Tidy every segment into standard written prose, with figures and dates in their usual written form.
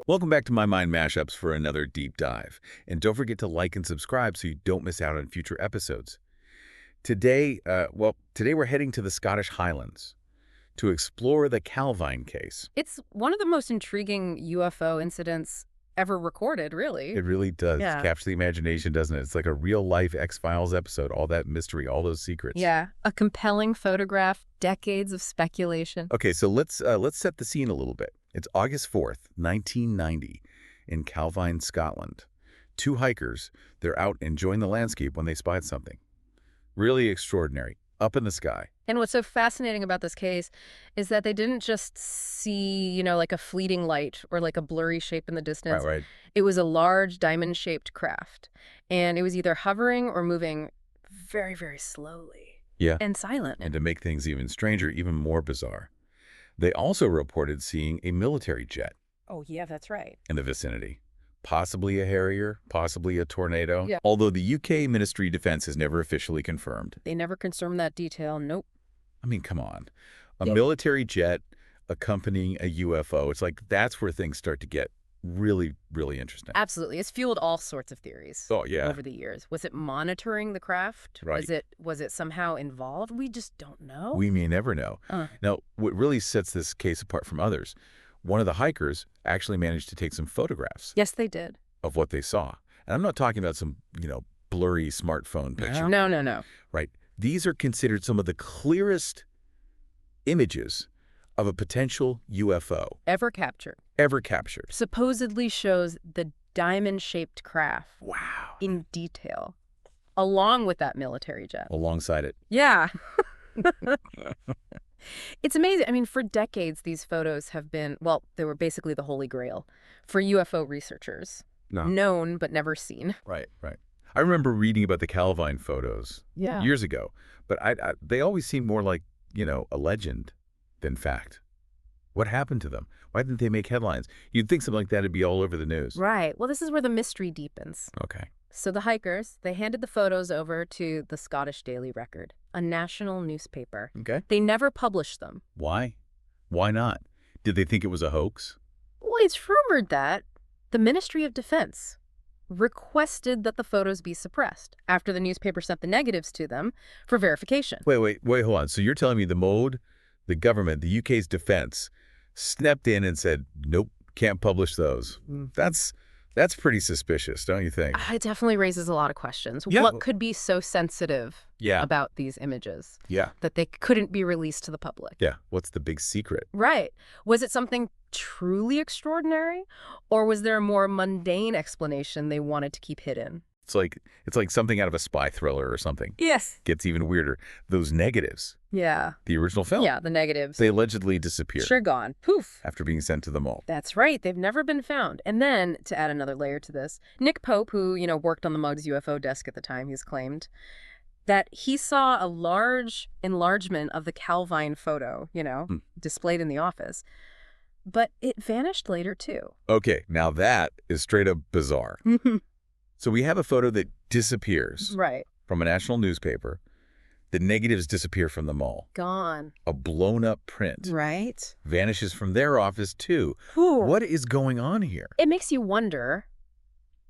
Welcome back to My Mind Mashups for another deep dive. And don't forget to like and subscribe so you don't miss out on future episodes. Today we're heading to the Scottish Highlands to explore the Calvine case. It's one of the most intriguing UFO incidents ever recorded, really. It really does Yeah. capture the imagination, doesn't it? It's like a real-life X-Files episode, all that mystery, all those secrets. Yeah, a compelling photograph, decades of speculation. Okay, so let's set the scene a little bit. It's August 4th, 1990, in Calvine, Scotland. Two hikers, they're out enjoying the landscape when they spied something. Really extraordinary, up in the sky. And what's so fascinating about this case is that they didn't just see, like a fleeting light or like a blurry shape in the distance. Right. It was a large diamond-shaped craft, and it was either hovering or moving very, very slowly. Yeah. And silent. And to make things even stranger, even more bizarre, they also reported seeing a military jet Oh, yeah, that's right. in the vicinity. Possibly a Harrier, possibly a Tornado. Yeah. Although the UK Ministry of Defense has never officially confirmed. They never confirmed that detail. Nope. I mean, come on. A Yeah. military jet accompanying a UFO. It's like that's where things start to get really, really interesting. Absolutely. It's fueled all sorts of theories. Oh, yeah. Over the years. Was it monitoring the craft? Right. Was it somehow involved? We just don't know. We may never know. Now, what really sets this case apart from others, one of the hikers actually managed to take some photographs Yes, they did. of what they saw. And I'm not talking about some, blurry smartphone picture. No. Right. These are considered some of the clearest images of a potential UFO Ever captured. ever captured. Supposedly shows the diamond-shaped craft Wow. in detail, along with that military jet. Alongside it. Yeah. It's amazing. I mean, for decades, these photos have been, well, they were basically the holy grail for UFO researchers. No. Known, but never seen. Right. I remember reading about the Calvine photos Yeah. years ago, but they always seemed more like, a legend than fact. What happened to them? Why didn't they make headlines? You'd think something like that would be all over the news. Right. Well, this is where the mystery deepens. Okay. So the hikers, they handed the photos over to the Scottish Daily Record, a national newspaper. Okay. They never published them. Why? Why not? Did they think it was a hoax? Well, it's rumored that the Ministry of Defense requested that the photos be suppressed after the newspaper sent the negatives to them for verification. Wait, hold on. So you're telling me the government, the UK's defense, stepped in and said, nope, can't publish those. That's pretty suspicious, don't you think? It definitely raises a lot of questions. Yeah. What could be so sensitive Yeah. about these images Yeah. that they couldn't be released to the public? Yeah. What's the big secret? Right. Was it something truly extraordinary, or was there a more mundane explanation they wanted to keep hidden? It's like something out of a spy thriller or something. Yes. Gets even weirder. Those negatives, Yeah. the original film, Yeah, the negatives. they allegedly disappeared Sure gone. Poof. after being sent to the mall. That's right. They've never been found. And then, to add another layer to this, Nick Pope, who, worked on the Muggs UFO desk at the time, he's claimed that he saw a large enlargement of the Calvine photo, displayed in the office. But it vanished later, too. Okay, now that is straight up bizarre. So we have a photo that disappears Right. from a national newspaper. The negatives disappear from the mall. Gone. A blown-up print Right. vanishes from their office, too. Whew. What is going on here? It makes you wonder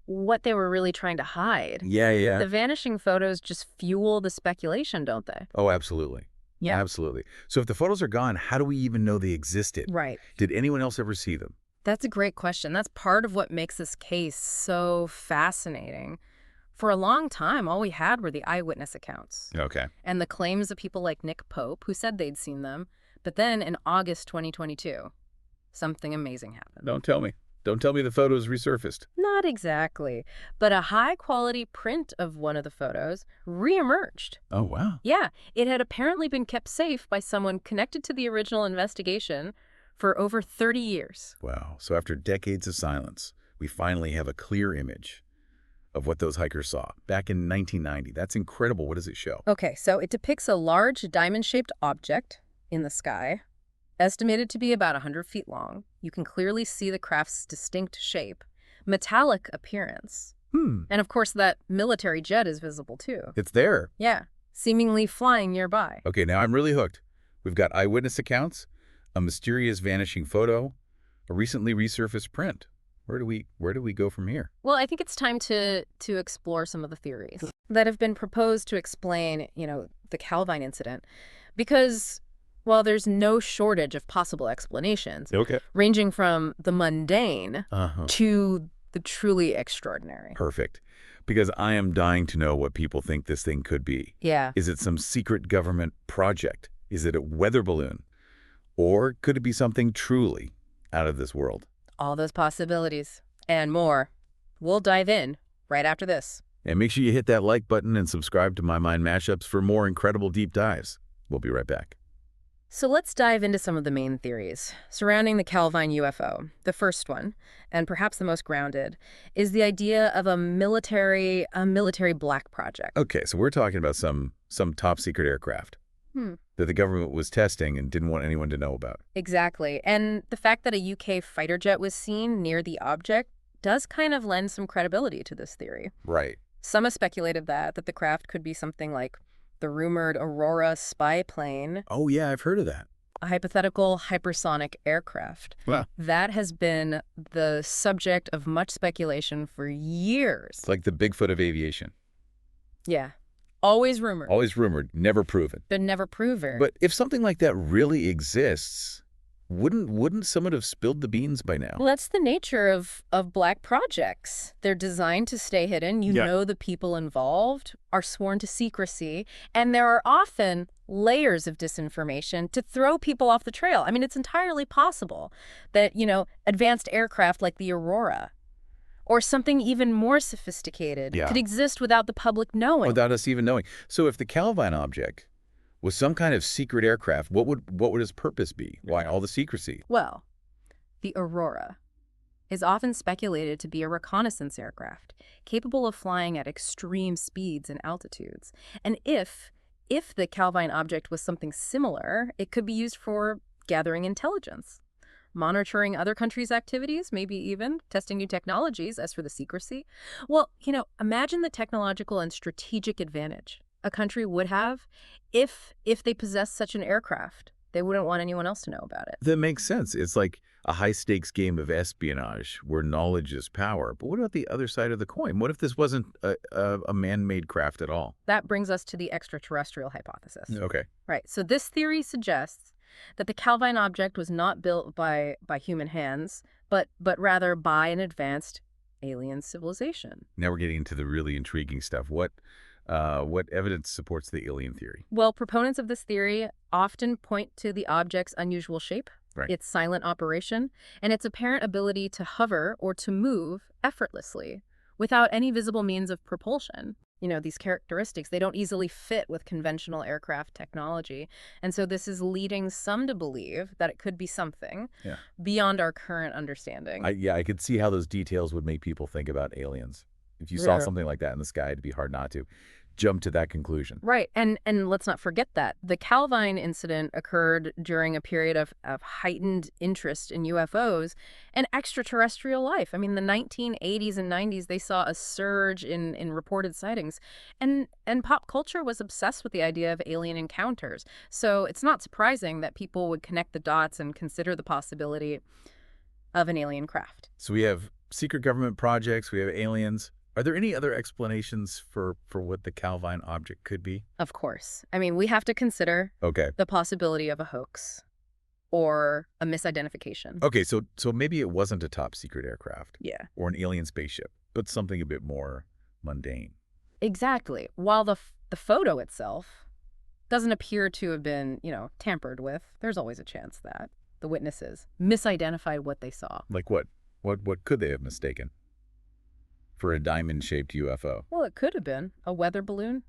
what they were really trying to hide. Yeah. The vanishing photos just fuel the speculation, don't they? Oh, absolutely. Yeah. Absolutely. So if the photos are gone, how do we even know they existed? Right. Did anyone else ever see them? That's a great question. That's part of what makes this case so fascinating. For a long time, all we had were the eyewitness accounts Okay. and the claims of people like Nick Pope, who said they'd seen them. But then in August 2022, something amazing happened. Don't tell me. Don't tell me the photos resurfaced. Not exactly, but a high-quality print of one of the photos reemerged. Oh, wow. Yeah, it had apparently been kept safe by someone connected to the original investigation for over 30 years. Wow. So after decades of silence, we finally have a clear image of what those hikers saw back in 1990. That's incredible. What does it show? Okay, so it depicts a large diamond-shaped object in the sky, estimated to be about 100 feet long. You can clearly see the craft's distinct shape, metallic appearance. And of course, that military jet is visible too. It's there. Yeah, seemingly flying nearby. Okay, now I'm really hooked. We've got eyewitness accounts, a mysterious vanishing photo, a recently resurfaced print. Where do we go from here? Well, I think it's time to explore some of the theories that have been proposed to explain, the Calvine incident. Because, well, there's no shortage of possible explanations, Okay. ranging from the mundane Uh-huh. to the truly extraordinary. Perfect. Because I am dying to know what people think this thing could be. Yeah. Is it some secret government project? Is it a weather balloon? Or could it be something truly out of this world? All those possibilities and more. We'll dive in right after this. And make sure you hit that like button and subscribe to My Mind Mashups for more incredible deep dives. We'll be right back. So let's dive into some of the main theories surrounding the Calvine UFO. The first one, and perhaps the most grounded, is the idea of a military black project. Okay, so we're talking about some top secret aircraft that the government was testing and didn't want anyone to know about. Exactly. And the fact that a UK fighter jet was seen near the object does kind of lend some credibility to this theory. Right. Some have speculated that the craft could be something like the rumored Aurora spy plane, Oh, yeah, I've heard of that. a hypothetical hypersonic aircraft. Wow. That has been the subject of much speculation for years. It's like the Bigfoot of aviation. Yeah. Always rumored, Always rumored, never proven. but never proven. But if something like that really exists, wouldn't someone have spilled the beans by now? Well, that's the nature of black projects. They're designed to stay hidden. You Yeah. know the people involved are sworn to secrecy, and there are often layers of disinformation to throw people off the trail. I mean, it's entirely possible that, advanced aircraft like the Aurora or something even more sophisticated Yeah. could exist without the public knowing. Without us even knowing. So if the Calvine object was some kind of secret aircraft, what would its purpose be? Why all the secrecy? Well, the Aurora is often speculated to be a reconnaissance aircraft, capable of flying at extreme speeds and altitudes. And if the Calvine object was something similar, it could be used for gathering intelligence, monitoring other countries' activities, maybe even testing new technologies. As for the secrecy, well, imagine the technological and strategic advantage a country would have if they possessed such an aircraft. They wouldn't want anyone else to know about it. That makes sense. It's like a high-stakes game of espionage where knowledge is power. But what about the other side of the coin? What if this wasn't a man-made craft at all? That brings us to the extraterrestrial hypothesis. Okay. Right. So this theory suggests that the Calvine object was not built by human hands, but rather by an advanced alien civilization. Now we're getting into the really intriguing stuff. What evidence supports the alien theory? Well, proponents of this theory often point to the object's unusual shape, Right. its silent operation, and its apparent ability to hover or to move effortlessly without any visible means of propulsion. These characteristics, they don't easily fit with conventional aircraft technology. And so this is leading some to believe that it could be something beyond our current understanding. I could see how those details would make people think about aliens. If you saw Yeah. something like that in the sky, it'd be hard not to jump to that conclusion. Right. And let's not forget that the Calvine incident occurred during a period of heightened interest in UFOs and extraterrestrial life. I mean, the 1980s and 90s, they saw a surge in reported sightings. And pop culture was obsessed with the idea of alien encounters. So it's not surprising that people would connect the dots and consider the possibility of an alien craft. So we have secret government projects, we have aliens. Are there any other explanations for what the Calvine object could be? Of course. I mean, we have to consider Okay. the possibility of a hoax or a misidentification. Okay, so maybe it wasn't a top secret aircraft Yeah. or an alien spaceship, but something a bit more mundane. Exactly. While the photo itself doesn't appear to have been, tampered with, there's always a chance that the witnesses misidentified what they saw. Like what? What could they have mistaken for a diamond-shaped UFO? Well, it could have been a weather balloon,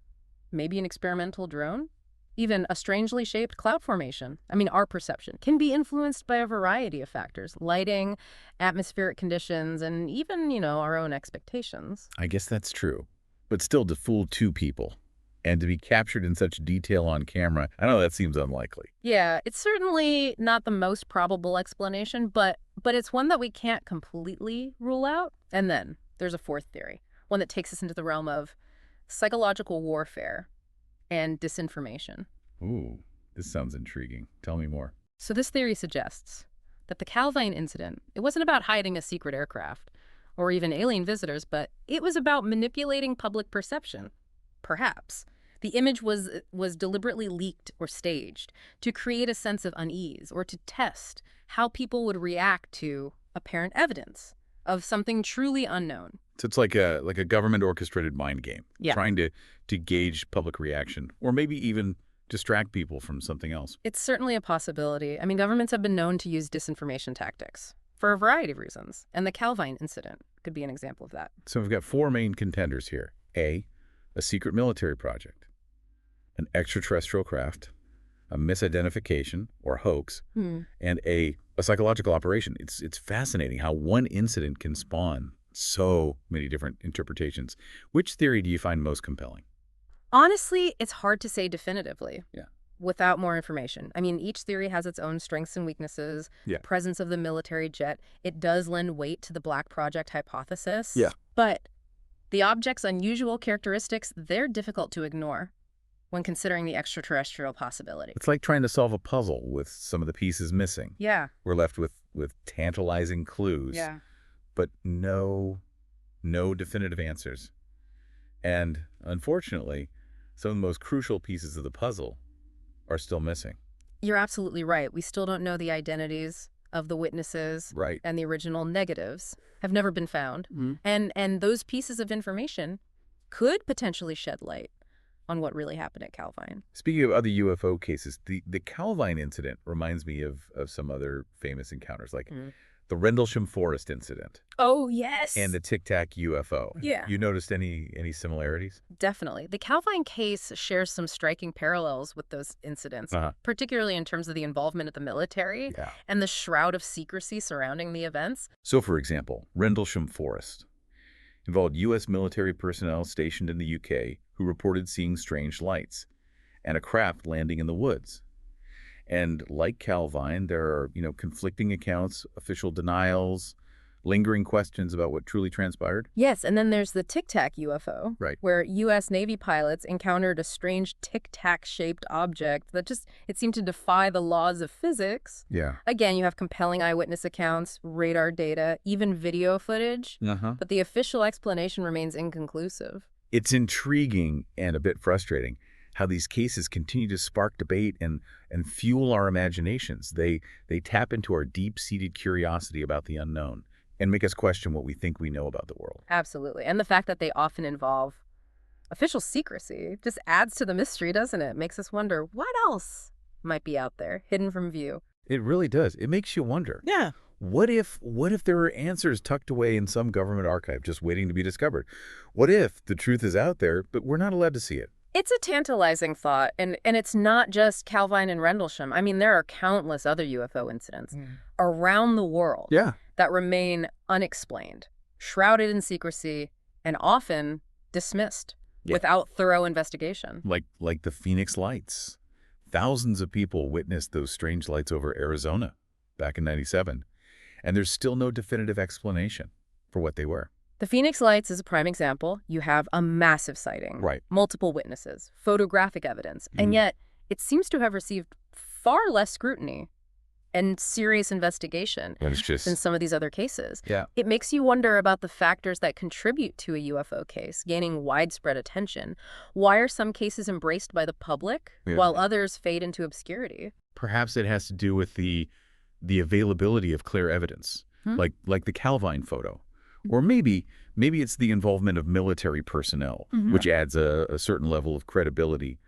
maybe an experimental drone, even a strangely shaped cloud formation. I mean, our perception can be influenced by a variety of factors: lighting, atmospheric conditions, and even, our own expectations. I guess that's true. But still, to fool two people and to be captured in such detail on camera, I know that seems unlikely. Yeah, it's certainly not the most probable explanation, but it's one that we can't completely rule out. And then there's a fourth theory, one that takes us into the realm of psychological warfare and disinformation. Ooh, this sounds intriguing. Tell me more. So this theory suggests that the Calvine incident, it wasn't about hiding a secret aircraft or even alien visitors, but it was about manipulating public perception. Perhaps. The image was deliberately leaked or staged to create a sense of unease or to test how people would react to apparent evidence of something truly unknown. So it's like a government-orchestrated mind game, Yeah. trying to gauge public reaction, or maybe even distract people from something else. It's certainly a possibility. I mean, governments have been known to use disinformation tactics for a variety of reasons, and the Calvine incident could be an example of that. So we've got four main contenders here. A secret military project, an extraterrestrial craft, a misidentification or hoax, and a psychological operation. It's fascinating how one incident can spawn so many different interpretations. Which theory do you find most compelling? Honestly, it's hard to say definitively. Yeah. Without more information. I mean, each theory has its own strengths and weaknesses. Yeah. Presence of the military jet, it does lend weight to the Black Project hypothesis. Yeah. But the object's unusual characteristics, they're difficult to ignore when considering the extraterrestrial possibility. It's like trying to solve a puzzle with some of the pieces missing. Yeah. We're left with tantalizing clues, Yeah. but no definitive answers. And unfortunately, some of the most crucial pieces of the puzzle are still missing. You're absolutely right. We still don't know the identities of the witnesses. Right. And the original negatives have never been found. And those pieces of information could potentially shed light on what really happened at Calvine. Speaking of other UFO cases, the Calvine incident reminds me of some other famous encounters, like the Rendlesham Forest incident Oh, yes. and the Tic Tac UFO. Yeah. You noticed any similarities? Definitely. The Calvine case shares some striking parallels with those incidents, particularly in terms of the involvement of the military and the shroud of secrecy surrounding the events. So, for example, Rendlesham Forest involved U.S. military personnel stationed in the UK who reported seeing strange lights and a craft landing in the woods. And like Calvine, there are, conflicting accounts, official denials, lingering questions about what truly transpired. Yes, and then there's the Tic Tac UFO, where U.S. Navy pilots encountered a strange Tic Tac-shaped object that it seemed to defy the laws of physics. Yeah. Again, you have compelling eyewitness accounts, radar data, even video footage, but the official explanation remains inconclusive. It's intriguing and a bit frustrating how these cases continue to spark debate and fuel our imaginations. They tap into our deep-seated curiosity about the unknown and make us question what we think we know about the world. Absolutely. And the fact that they often involve official secrecy just adds to the mystery, doesn't it? Makes us wonder what else might be out there, hidden from view. It really does. It makes you wonder. Yeah. What if there are answers tucked away in some government archive just waiting to be discovered? What if the truth is out there, but we're not allowed to see it? It's a tantalizing thought, and it's not just Calvine and Rendlesham. I mean, there are countless other UFO incidents around the world that remain unexplained, shrouded in secrecy, and often dismissed without thorough investigation. Like the Phoenix Lights. Thousands of people witnessed those strange lights over Arizona back in '97, and there's still no definitive explanation for what they were. The Phoenix Lights is a prime example. You have a massive sighting, multiple witnesses, photographic evidence, and yet it seems to have received far less scrutiny and serious investigation than some of these other cases. Yeah. It makes you wonder about the factors that contribute to a UFO case gaining widespread attention. Why are some cases embraced by the public while others fade into obscurity? Perhaps it has to do with the availability of clear evidence, like the Calvine photo. Or maybe it's the involvement of military personnel, which adds a certain level of credibility.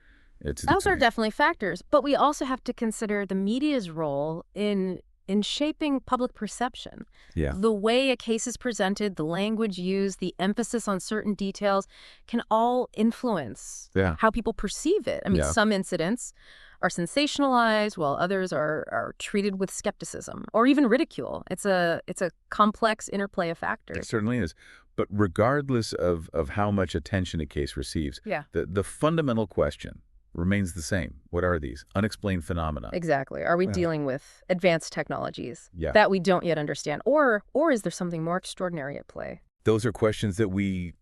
Those are definitely factors, but we also have to consider the media's role in shaping public perception. Yeah. The way a case is presented, the language used, the emphasis on certain details can all influence how people perceive it. I mean, some incidents are sensationalized while others are treated with skepticism or even ridicule. It's a complex interplay of factors. It certainly is. But regardless of how much attention a case receives, the fundamental question remains the same. What are these? Unexplained phenomena. Exactly. Are we dealing with advanced technologies that we don't yet understand? Or is there something more extraordinary at play? Those are questions that we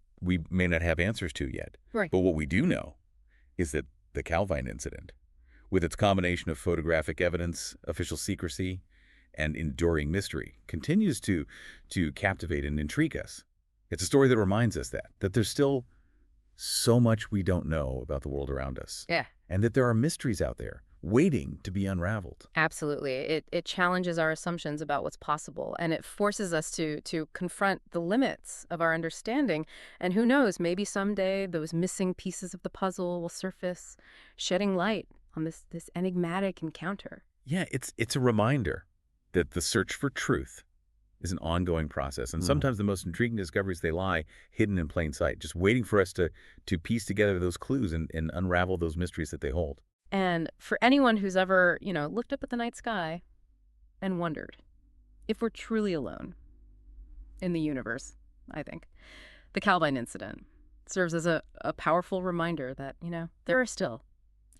may not have answers to yet. Right. But what we do know is that the Calvine incident, with its combination of photographic evidence, official secrecy, and enduring mystery continues to captivate and intrigue us. It's a story that reminds us that there's still so much we don't know about the world around us, Yeah. and that there are mysteries out there waiting to be unraveled. Absolutely. It challenges our assumptions about what's possible, and it forces us to confront the limits of our understanding. And who knows, maybe someday those missing pieces of the puzzle will surface, shedding light on this enigmatic encounter. Yeah, it's a reminder that the search for truth is an ongoing process, and sometimes the most intriguing discoveries, they lie hidden in plain sight, just waiting for us to piece together those clues and unravel those mysteries that they hold. And for anyone who's ever, looked up at the night sky and wondered if we're truly alone in the universe, I think the Calvine incident serves as a powerful reminder that, there are still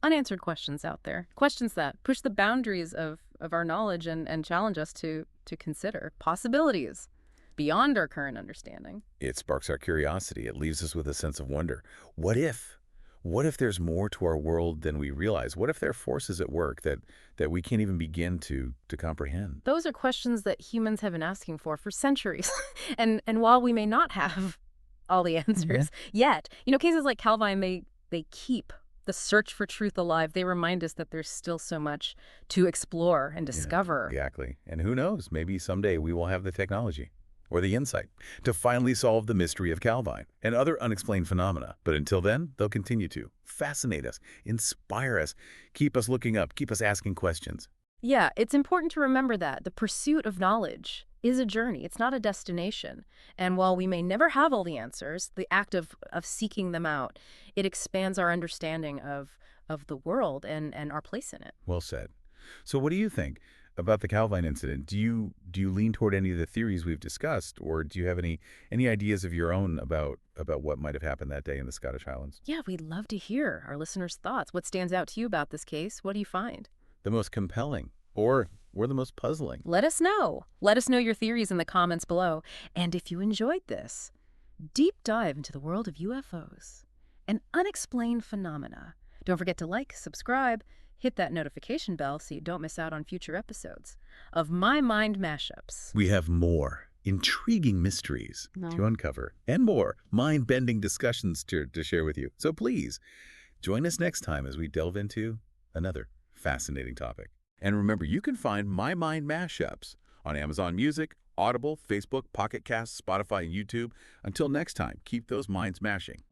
unanswered questions out there, questions that push the boundaries of our knowledge and challenge us to consider possibilities beyond our current understanding. It sparks our curiosity. It leaves us with a sense of wonder. What if? What if there's more to our world than we realize? What if there are forces at work that we can't even begin to comprehend? Those are questions that humans have been asking for centuries. And while we may not have all the answers yet, cases like Calvine, they keep the search for truth alive. They remind us that there's still so much to explore and discover. Exactly. And who knows, maybe someday we will have the technology or the insight to finally solve the mystery of Calvine and other unexplained phenomena. But until then, they'll continue to fascinate us, inspire us, keep us looking up, keep us asking questions. Yeah, it's important to remember that the pursuit of knowledge is a journey. It's not a destination. And while we may never have all the answers, the act of seeking them out, it expands our understanding of the world and our place in it. Well said. So what do you think about the Calvine incident? Do you lean toward any of the theories we've discussed, or do you have any ideas of your own about what might have happened that day in the Scottish Highlands? Yeah, we'd love to hear our listeners' thoughts. What stands out to you about this case? What do you find? The most compelling, or the most puzzling? Let us know. Let us know your theories in the comments below. And if you enjoyed this deep dive into the world of UFOs and unexplained phenomena, don't forget to like, subscribe, hit that notification bell so you don't miss out on future episodes of My Mind Mashups. We have more intriguing mysteries to uncover and more mind-bending discussions to share with you. So please join us next time as we delve into another fascinating topic. And remember, you can find My Mind Mashups on Amazon Music, Audible, Facebook, Pocket Casts, Spotify, and YouTube. Until next time, keep those minds mashing.